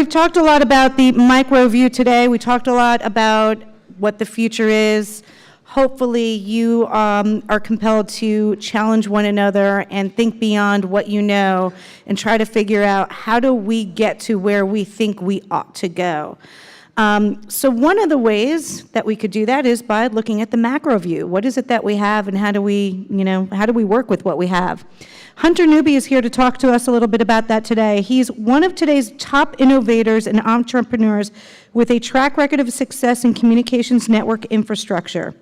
we've talked a lot about the micro view today. We talked a lot about what the future is. Hopefully you are compelled to challenge one another and think beyond what you know and try to figure out how do we get to where we think we ought to go. So one of the ways that we could do that is by looking at the macro view. What is it that we have and how do we work with what we have? Hunter Newby is here to talk to us a little bit about that today. He's one of today's top innovators and entrepreneurs with a track record of success in communications network infrastructure.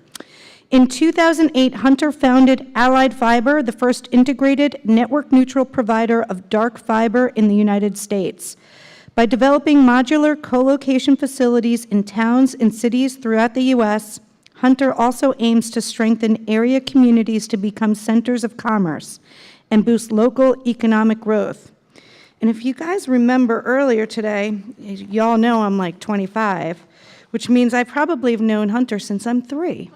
In 2008, Hunter founded Allied Fiber, the first integrated network-neutral provider of dark fiber in the United States. By developing modular co-location facilities in towns and cities throughout the U.S., Hunter also aims to strengthen area communities to become centers of commerce and boost local economic growth. And if you guys remember earlier today, y'all know I'm like 25, which means I probably have known Hunter since I'm 3.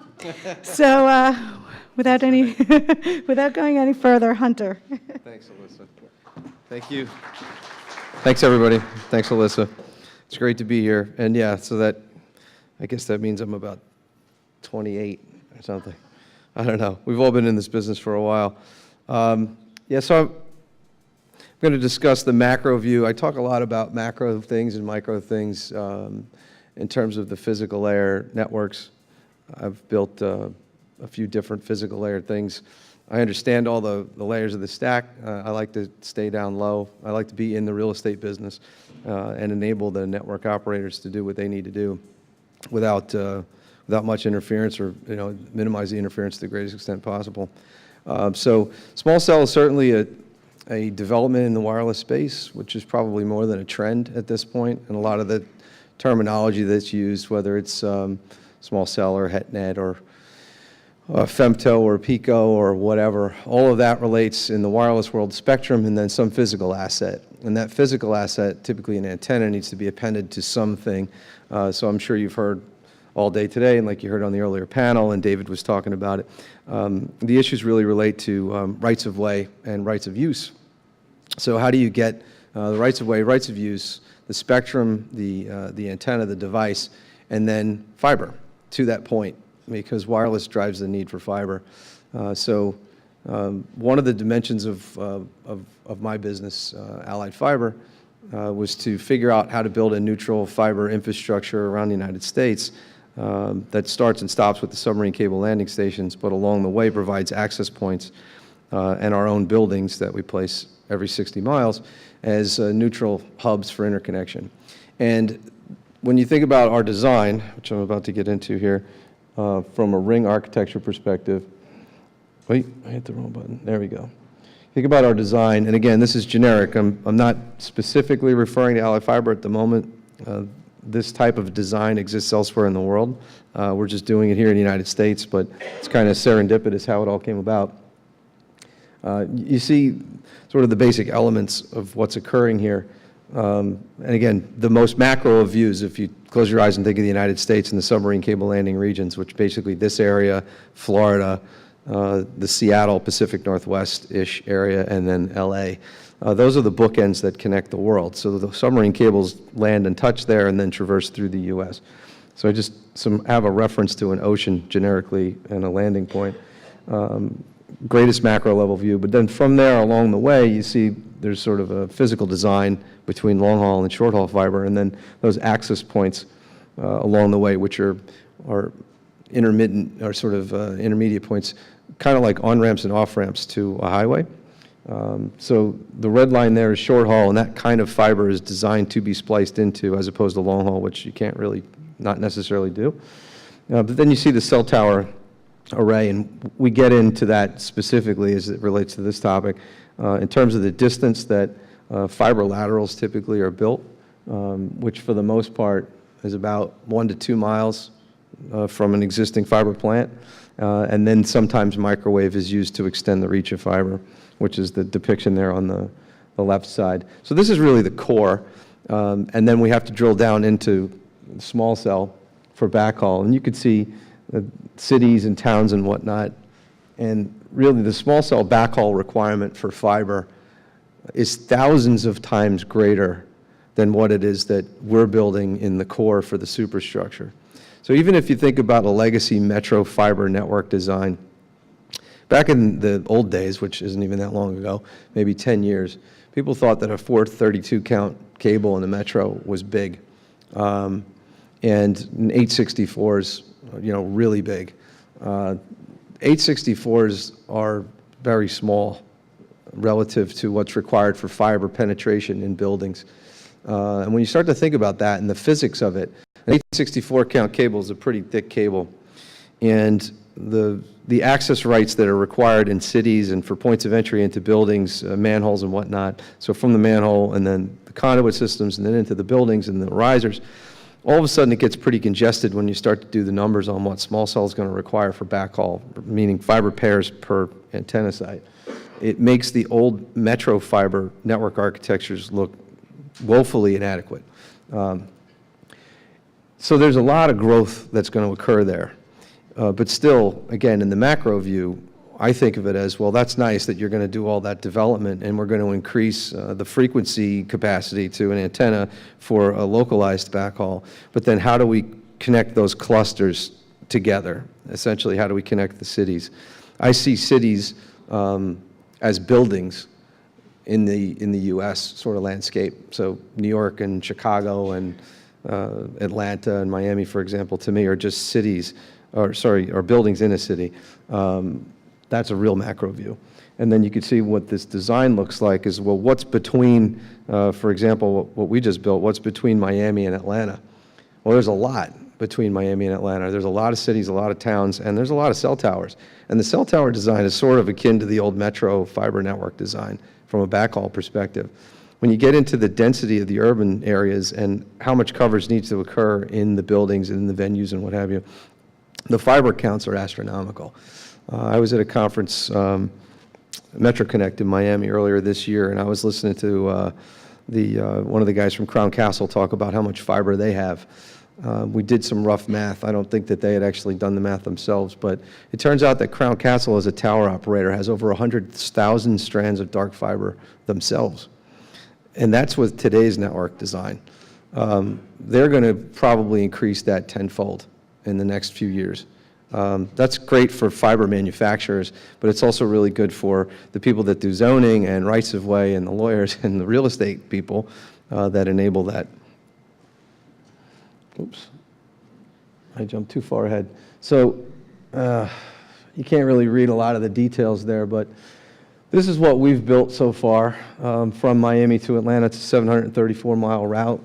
So without going any further, Hunter. Thanks, Ilissa. Thank you. Thanks, everybody. Thanks, Ilissa. It's great to be here. And yeah, so I guess that means I'm about 28 or something. I don't know. We've all been in this business for a while. So I'm going to discuss the macro view. I talk a lot about macro things and micro things in terms of the physical layer networks. I've built a few different physical layer things. I understand all the layers of the stack. I like to stay down low. I like to be in the real estate business and enable the network operators to do what they need to do without much interference, or minimize the interference to the greatest extent possible. So small cell is certainly a development in the wireless space, which is probably more than a trend at this point. And a lot of the terminology that's used, whether it's small cell or HetNet or femto or pico or whatever, all of that relates in the wireless world spectrum and then some physical asset. And that physical asset, typically an antenna, needs to be appended to something. So I'm sure you've heard all day today, and like you heard on the earlier panel, and David was talking about it, the issues really relate to rights of way and rights of use. So how do you get the rights of way, rights of use, the spectrum, the antenna, the device, and then fiber to that point, because wireless drives the need for fiber. So one of the dimensions of my business, Allied Fiber, was to figure out how to build a neutral fiber infrastructure around the United States that starts and stops with the submarine cable landing stations, but along the way provides access points and our own buildings that we place every 60 miles as neutral hubs for interconnection. And when you think about our design, which I'm about to get into here, from a ring architecture perspective, wait, I hit the wrong button. There we go. Think about our design, and again, this is generic. I'm not specifically referring to Allied Fiber at the moment. This type of design exists elsewhere in the world. We're just doing it here in the United States, but it's kind of serendipitous how it all came about. You see sort of the basic elements of what's occurring here. And again, the most macro of views, if you close your eyes and think of the United States and the submarine cable landing regions, which basically this area, Florida, the Seattle, Pacific Northwest-ish area, and then LA. Those are the bookends that connect the world. So the submarine cables land and touch there and then traverse through the U.S. So I just have a reference to an ocean generically and a landing point. Greatest macro level view, but then from there along the way you see there's sort of a physical design between long haul and short haul fiber, and then those access points along the way, which are intermittent or sort of intermediate points, kind of like on-ramps and off-ramps to a highway. So the red line there is short haul, and that kind of fiber is designed to be spliced into, as opposed to long haul, which you can't really not necessarily do. But then you see the cell tower array, and we get into that specifically as it relates to this topic in terms of the distance that fiber laterals typically are built, which for the most part is about 1 to 2 miles from an existing fiber plant, and then sometimes microwave is used to extend the reach of fiber, which is the depiction there on the left side. So this is really the core, and then we have to drill down into small cell for backhaul, and you could see cities and towns and whatnot, and really the small cell backhaul requirement for fiber is thousands of times greater than what it is that we're building in the core for the superstructure. So even if you think about a legacy metro fiber network design, back in the old days, which isn't even that long ago, maybe 10 years, people thought that a 432 count cable in the metro was big. And an 864s, really big. 864s are very small relative to what's required for fiber penetration in buildings. And when you start to think about that and the physics of it, an 864 count cable is a pretty thick cable. And the access rights that are required in cities and for points of entry into buildings, manholes and whatnot, so from the manhole and then the conduit systems and then into the buildings and the risers, all of a sudden it gets pretty congested when you start to do the numbers on what small cell is going to require for backhaul, meaning fiber pairs per antenna site. It makes the old metro fiber network architectures look woefully inadequate. So there's a lot of growth that's going to occur there. But still, again, in the macro view, I think of it as, well, that's nice that you're going to do all that development and we're going to increase the frequency capacity to an antenna for a localized backhaul. But then how do we connect those clusters together? Essentially, how do we connect the cities? I see cities as buildings in the U.S. sort of landscape. So New York and Chicago and Atlanta and Miami, for example, to me are just cities, or buildings in a city. That's a real macro view. And then you can see what this design looks like is, well, what's between, for example, what we just built, what's between Miami and Atlanta? Well, there's a lot between Miami and Atlanta. There's a lot of cities, a lot of towns, and there's a lot of cell towers. And the cell tower design is sort of akin to the old metro fiber network design from a backhaul perspective. When you get into the density of the urban areas and how much coverage needs to occur in the buildings and in the venues and what have you, the fiber counts are astronomical. I was at a conference, MetroConnect in Miami earlier this year, and I was listening to one of the guys from Crown Castle talk about how much fiber they have. We did some rough math. I don't think that they had actually done the math themselves, but it turns out that Crown Castle, as a tower operator, has over 100,000 strands of dark fiber themselves. And that's with today's network design. They're going to probably increase that tenfold in the next few years. That's great for fiber manufacturers, but it's also really good for the people that do zoning and rights of way and the lawyers and the real estate people that enable that. Oops, I jumped too far ahead. So you can't really read a lot of the details there, but this is what we've built so far. From Miami to Atlanta, it's a 734-mile route.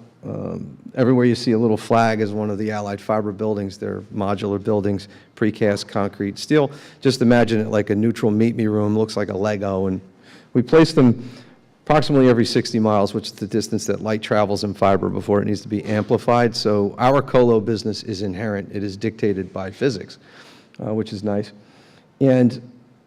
Everywhere you see a little flag is one of the Allied Fiber buildings. They're modular buildings, precast concrete steel. Just imagine it like a neutral meet-me room, looks like a Lego. And we place them approximately every 60 miles, which is the distance that light travels in fiber before it needs to be amplified. So our colo business is inherent. It is dictated by physics, which is nice. And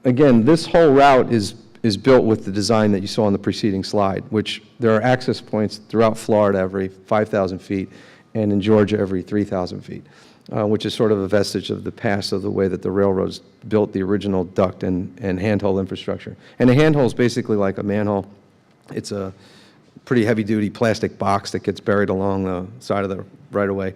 again, this whole route is built with the design that you saw on the preceding slide, which there are access points throughout Florida every 5,000 feet and in Georgia every 3,000 feet, which is sort of a vestige of the past of the way that the railroads built the original duct and handhole infrastructure. And a handhole is basically like a manhole. It's a pretty heavy-duty plastic box that gets buried along the side of the right-of-way,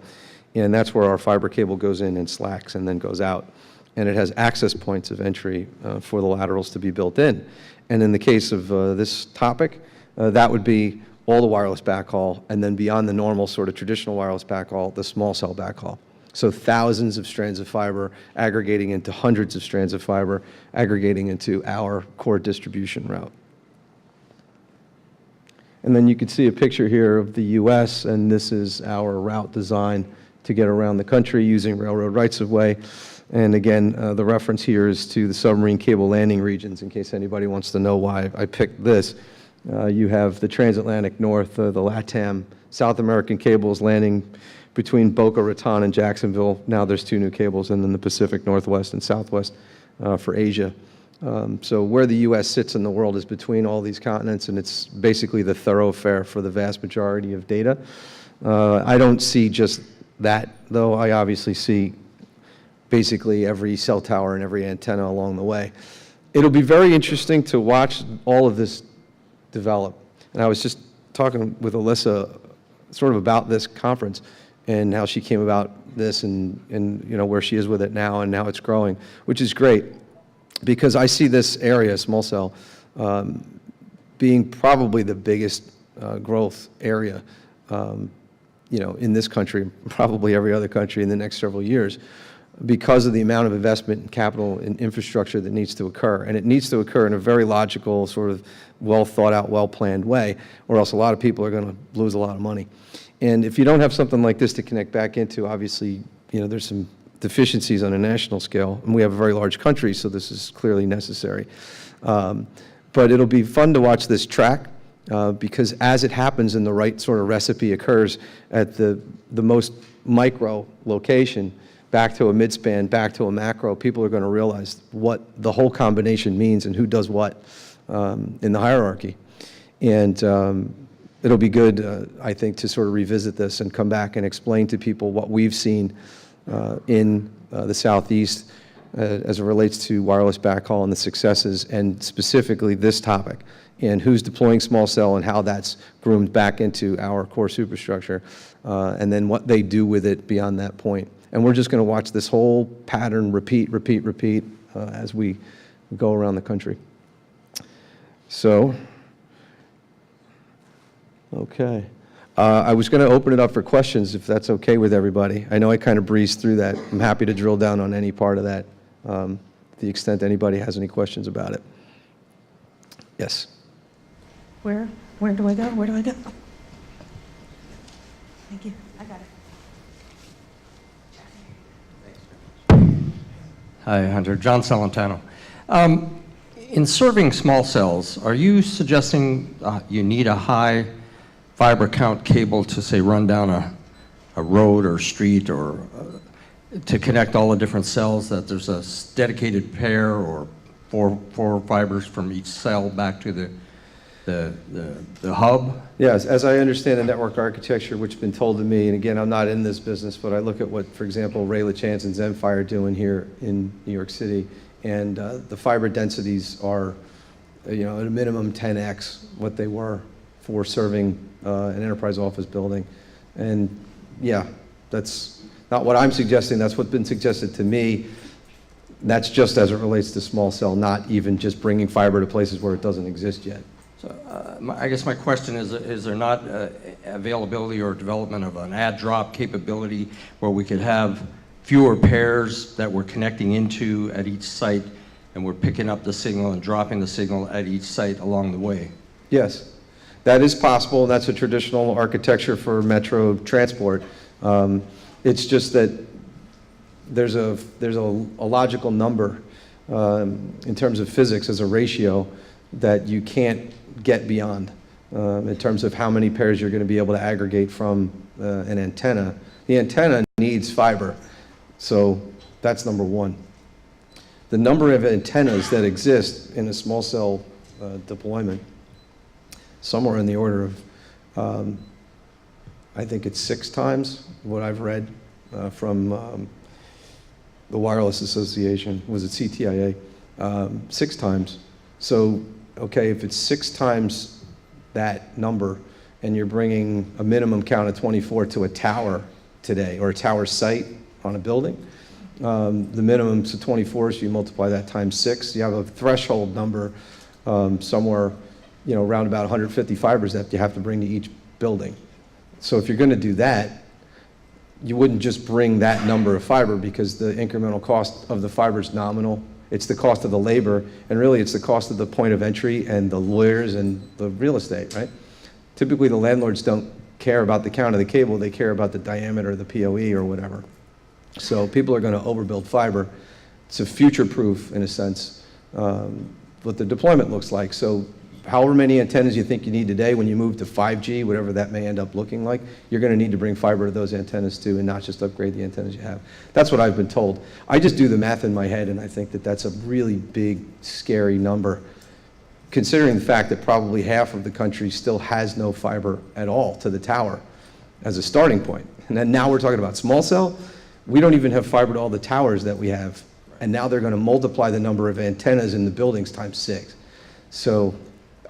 and that's where our fiber cable goes in and slacks and then goes out. And it has access points of entry for the laterals to be built in. And in the case of this topic, that would be all the wireless backhaul, and then beyond the normal sort of traditional wireless backhaul, the small cell backhaul. So thousands of strands of fiber aggregating into hundreds of strands of fiber, aggregating into our core distribution route. And then you can see a picture here of the US, and this is our route design to get around the country using railroad rights of way. And again, the reference here is to the submarine cable landing regions, in case anybody wants to know why I picked this. You have the transatlantic north, the LATAM, South American cables landing between Boca Raton and Jacksonville. Now there's 2 new cables, and then the Pacific Northwest and Southwest for Asia. So where the U.S. sits in the world is between all these continents, and it's basically the thoroughfare for the vast majority of data. I don't see just that, though. I obviously see basically every cell tower and every antenna along the way. It'll be very interesting to watch all of this develop. And I was just talking with Ilissa sort of about this conference and how she came about this and where she is with it now and now it's growing, which is great because I see this area, small cell, being probably the biggest growth area, in this country, probably every other country in the next several years, because of the amount of investment in capital and infrastructure that needs to occur. And it needs to occur in a very logical, sort of well thought out, well planned way, or else a lot of people are going to lose a lot of money. And if you don't have something like this to connect back into, obviously, there's some deficiencies on a national scale, and we have a very large country, so this is clearly necessary. But it'll be fun to watch this track, because as it happens and the right sort of recipe occurs at the most micro location, back to a midspan, back to a macro, people are going to realize what the whole combination means and who does what in the hierarchy. And it'll be good, I think, to sort of revisit this and come back and explain to people what we've seen in the Southeast as it relates to wireless backhaul and the successes, and specifically this topic, and who's deploying small cell and how that's groomed back into our core superstructure, and then what they do with it beyond that point. And we're just going to watch this whole pattern repeat as we go around the country. So, okay. I was going to open it up for questions, if that's okay with everybody. I know I kind of breezed through that. I'm happy to drill down on any part of that, to the extent anybody has any questions about it. Yes. Where do I go? Where do I go? Thank you. I got it. Hi, Hunter. John Celentano. In serving small cells, are you suggesting you need a high fiber count cable to, say, run down a road or street, or to connect all the different cells, that there's a dedicated pair or four fibers from each cell back to the hub? Yes, as I understand the network architecture, which has been told to me, and again, I'm not in this business, but I look at what, for example, Ray LaChance and Zenfire are doing here in New York City, and the fiber densities are, at a minimum 10x what they were for serving an enterprise office building. And yeah, that's not what I'm suggesting, that's what's been suggested to me. That's just as it relates to small cell, not even just bringing fiber to places where it doesn't exist yet. So I guess my question is there not availability or development of an add drop capability where we could have fewer pairs that we're connecting into at each site, and we're picking up the signal and dropping the signal at each site along the way? Yes, that is possible, and that's a traditional architecture for metro transport. It's just that there's a logical number in terms of physics as a ratio that you can't get beyond in terms of how many pairs you're going to be able to aggregate from an antenna. The antenna needs fiber, so that's number one. The number of antennas that exist in a small cell deployment, somewhere in the order of, I think it's 6 times what I've read from the Wireless Association. Was it CTIA? 6 times. So, okay, if it's 6 times that number, and you're bringing a minimum count of 24 to a tower today, or a tower site on a building, the minimum's to 24, so you multiply that times 6. You have a threshold number somewhere, around about 150 fibers that you have to bring to each building. So if you're going to do that, you wouldn't just bring that number of fiber, because the incremental cost of the fiber is nominal. It's the cost of the labor, and really it's the cost of the point of entry and the lawyers and the real estate, right? Typically the landlords don't care about the count of the cable, they care about the diameter of the PoE or whatever. So people are going to overbuild fiber. It's a future-proof, in a sense, what the deployment looks like. So however many antennas you think you need today, when you move to 5G, whatever that may end up looking like, you're going to need to bring fiber to those antennas too, and not just upgrade the antennas you have. That's what I've been told. I just do the math in my head, and I think that that's a really big, scary number, considering the fact that probably half of the country still has no fiber at all to the tower as a starting point. And then now we're talking about small cell. We don't even have fiber to all the towers that we have, and now they're going to multiply the number of antennas in the buildings times 6. So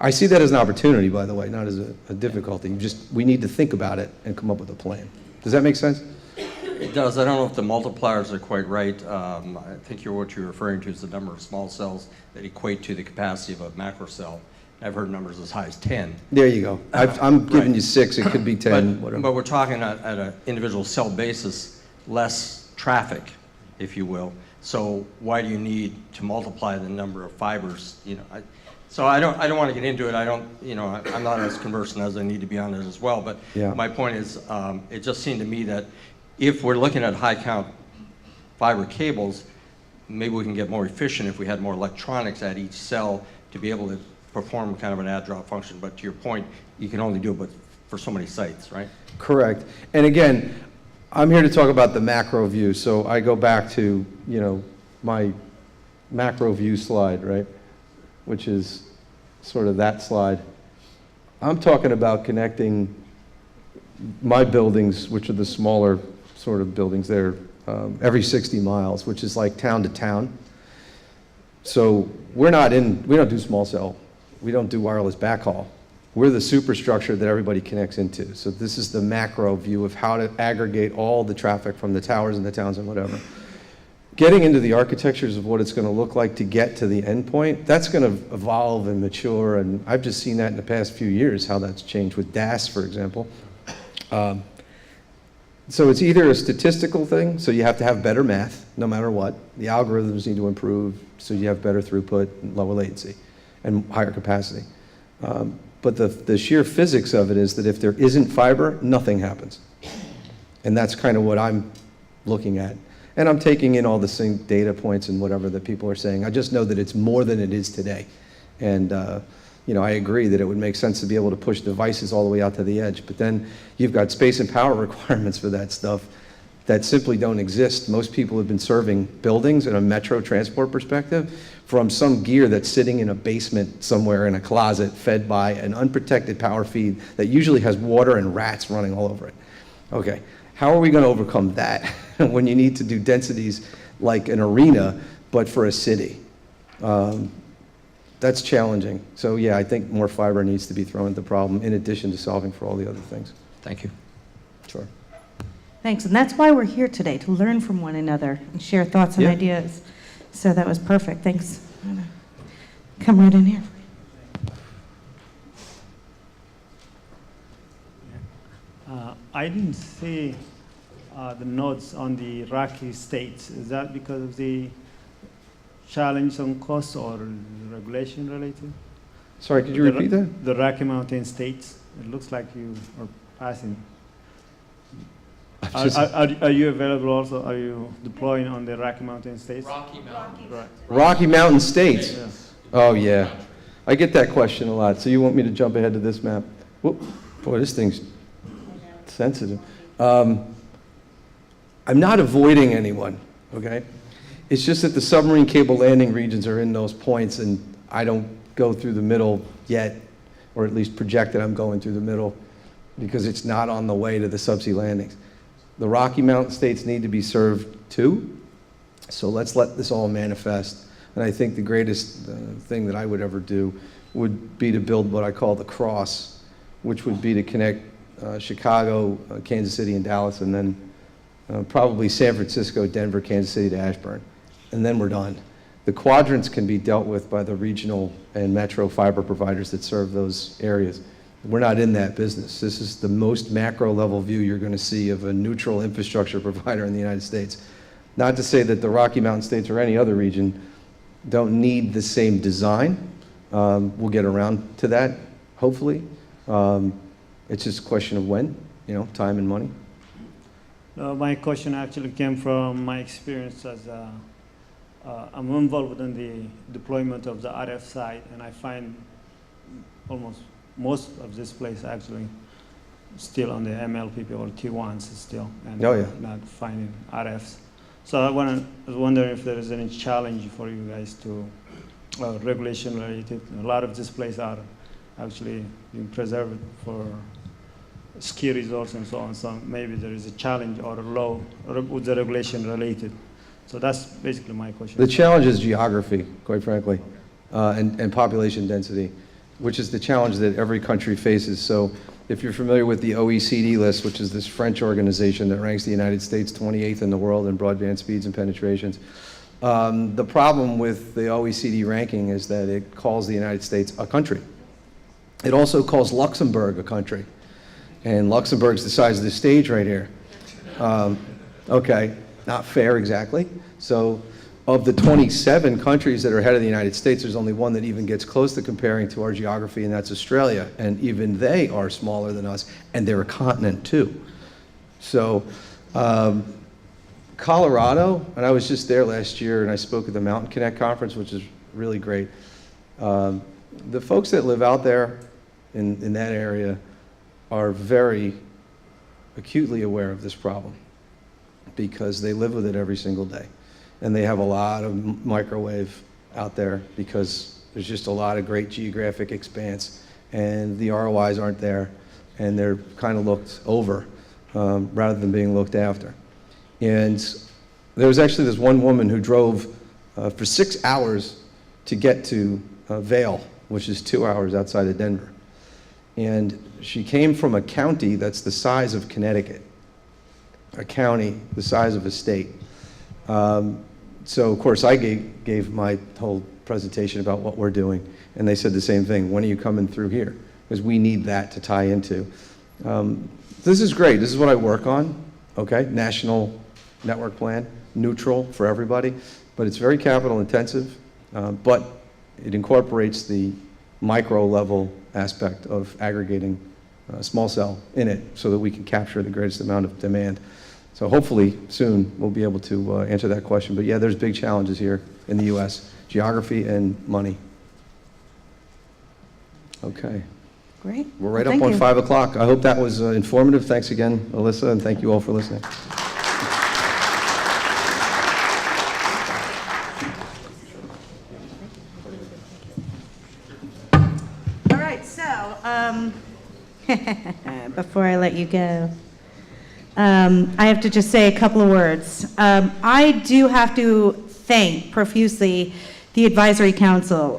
I see that as an opportunity, by the way, not as a difficulty. We need to think about it and come up with a plan. Does that make sense? It does. I don't know if the multipliers are quite right. I think what you're referring to is the number of small cells that equate to the capacity of a macro cell. I've heard numbers as high as 10. There you go. I'm giving Right. you 6, it could be 10, But whatever. we're talking at an individual cell basis, less traffic, if you will. So why do you need to multiply the number of fibers? So I don't want to get into it. I'm not as conversant as I need to be on it as well. But Yeah. my point is, it just seemed to me that if we're looking at high count fiber cables, maybe we can get more efficient if we had more electronics at each cell to be able to perform kind of an add drop function. But to your point, you can only do it for so many sites, right? Correct. And again, I'm here to talk about the macro view. So I go back to, my macro view slide, right? Which is sort of that slide. I'm talking about connecting my buildings, which are the smaller sort of buildings there, every 60 miles, which is like town to town. So we don't do small cell. We don't do wireless backhaul. We're the superstructure that everybody connects into. So this is the macro view of how to aggregate all the traffic from the towers and the towns and whatever. Getting into the architectures of what it's going to look like to get to the endpoint, that's going to evolve and mature, and I've just seen that in the past few years, how that's changed with DAS, for example. So it's either a statistical thing, so you have to have better math, no matter what. The algorithms need to improve, so you have better throughput and lower latency and higher capacity. But the sheer physics of it is that if there isn't fiber, nothing happens. And that's kind of what I'm looking at. And I'm taking in all the same data points and whatever that people are saying. I just know that it's more than it is today. And I agree that it would make sense to be able to push devices all the way out to the edge. But then you've got space and power requirements for that stuff that simply don't exist. Most people have been serving buildings in a metro transport perspective from some gear that's sitting in a basement somewhere in a closet fed by an unprotected power feed that usually has water and rats running all over it. Okay, how are we going to overcome that when you need to do densities like an arena but for a city? That's challenging. So yeah, I think more fiber needs to be thrown at the problem in addition to solving for all the other things. Thank you. Sure. Thanks, and that's why we're here today, to learn from one another and share thoughts and Yeah. ideas. So that was perfect, thanks. I'm gonna come right in here. I didn't see the notes on the Rocky states. Is that because of the challenge on cost or regulation related? Sorry, could you repeat that? The Rocky Mountain states. It looks like you are passing. Are you available also? Are you deploying on the Rocky Mountain states? Rocky Mountain. Right. Rocky Mountain states. Yeah. Oh, yeah. I get that question a lot. So you want me to jump ahead to this map? Whoop. Boy, this thing's sensitive. I'm not avoiding anyone, okay? It's just that the submarine cable landing regions are in those points, and I don't go through the middle yet, or at least project that I'm going through the middle, because it's not on the way to the subsea landings. The Rocky Mountain states need to be served too, so let's let this all manifest. And I think the greatest thing that I would ever do would be to build what I call the cross, which would be to connect Chicago, Kansas City, and Dallas, and then probably San Francisco, Denver, Kansas City to Ashburn. And then we're done. The quadrants can be dealt with by the regional and metro fiber providers that serve those areas. We're not in that business. This is the most macro level view you're going to see of a neutral infrastructure provider in the United States. Not to say that the Rocky Mountain states or any other region don't need the same design. We'll get around to that, hopefully. It's just a question of when, time and money. My question actually came from my experience as I'm involved in the deployment of the RF side, and I find almost most of this place actually still on the MLPP or T1s still, and not finding RFs. So I was wondering if there is any challenge for you guys to regulation related. A lot of these places are actually being preserved for ski resorts and so on. So maybe there is a challenge or a law with the regulation related. So that's basically my question. The challenge is geography, quite frankly, and population density. which is the challenge that every country faces. So if you're familiar with the OECD list, which is this French organization that ranks the United States 28th in the world in broadband speeds and penetrations, the problem with the OECD ranking is that it calls the United States a country. It also calls Luxembourg a country. And Luxembourg's the size of the stage right here. Okay, not fair exactly. So of the 27 countries that are ahead of the United States, there's only one that even gets close to comparing to our geography, and that's Australia. And even they are smaller than us, and they're a continent too. So Colorado, and I was just there last year, and I spoke at the Mountain Connect conference, which is really great. The folks that live out there in that area are very acutely aware of this problem because they live with it every single day. And they have a lot of microwave out there because there's just a lot of great geographic expanse, and the ROIs aren't there, and they're kind of looked over rather than being looked after. And there was actually this one woman who drove for 6 hours to get to Vail, which is 2 hours outside of Denver. And she came from a county that's the size of Connecticut, a county the size of a state. So, of course, I gave my whole presentation about what we're doing, and they said the same thing. When are you coming through here? Because we need that to tie into. This is great. This is what I work on, okay? National network plan, neutral for everybody, but it's very capital intensive, but it incorporates the micro level aspect of aggregating small cell in it so that we can capture the greatest amount of demand. So hopefully soon we'll be able to answer that question. But yeah, there's big challenges here in the US, geography and money. Okay. Great. We're right Well, up thank on you. 5 o'clock. I hope that was informative. Thanks again, Ilissa, and thank you all for listening. All right, so before I let you go, I have to just say a couple of words. I do have to thank profusely the Advisory Council,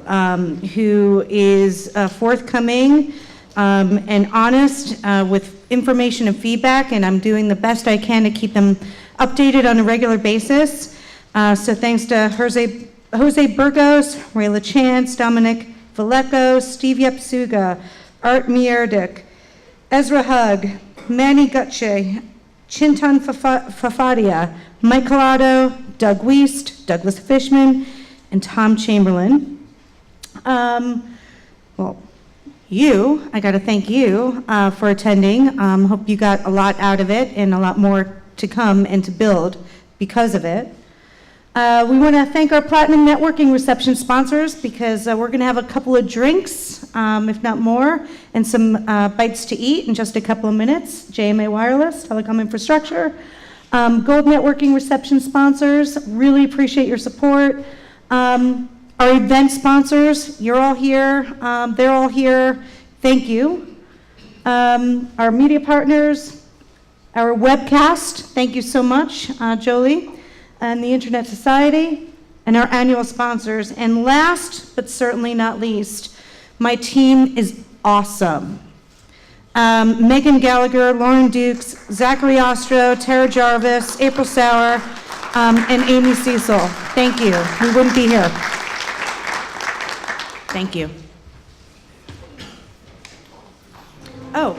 who is forthcoming and honest with information and feedback, and I'm doing the best I can to keep them updated on a regular basis. So thanks to Jose Burgos, Ray LaChance, Dominic Valeco, Steve Yapsuga, Art Mierdik, Ezra Hug, Manny Gutche, Chintan Fafadia, Mike Collado, Doug Wiest, Douglas Fishman, and Tom Chamberlain. Well, I got to thank you for attending. Hope you got a lot out of it and a lot more to come and to build because of it. We want to thank our Platinum Networking Reception sponsors because we're going to have a couple of drinks, if not more, and some bites to eat in just a couple of minutes. JMA Wireless, Telecom Infrastructure. Gold Networking Reception sponsors, really appreciate your support. Our event sponsors, you're all here, they're all here, thank you. Our media partners, our webcast, thank you so much, Jolie, and the Internet Society, and our annual sponsors. And last, but certainly not least, my team is awesome. Megan Gallagher, Lauren Dukes, Zachary Ostro, Tara Jarvis, April Sauer, and Amy Cecil. Thank you. We wouldn't be here. Thank you. Oh,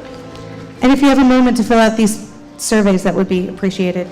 and if you have a moment to fill out these surveys, that would be appreciated.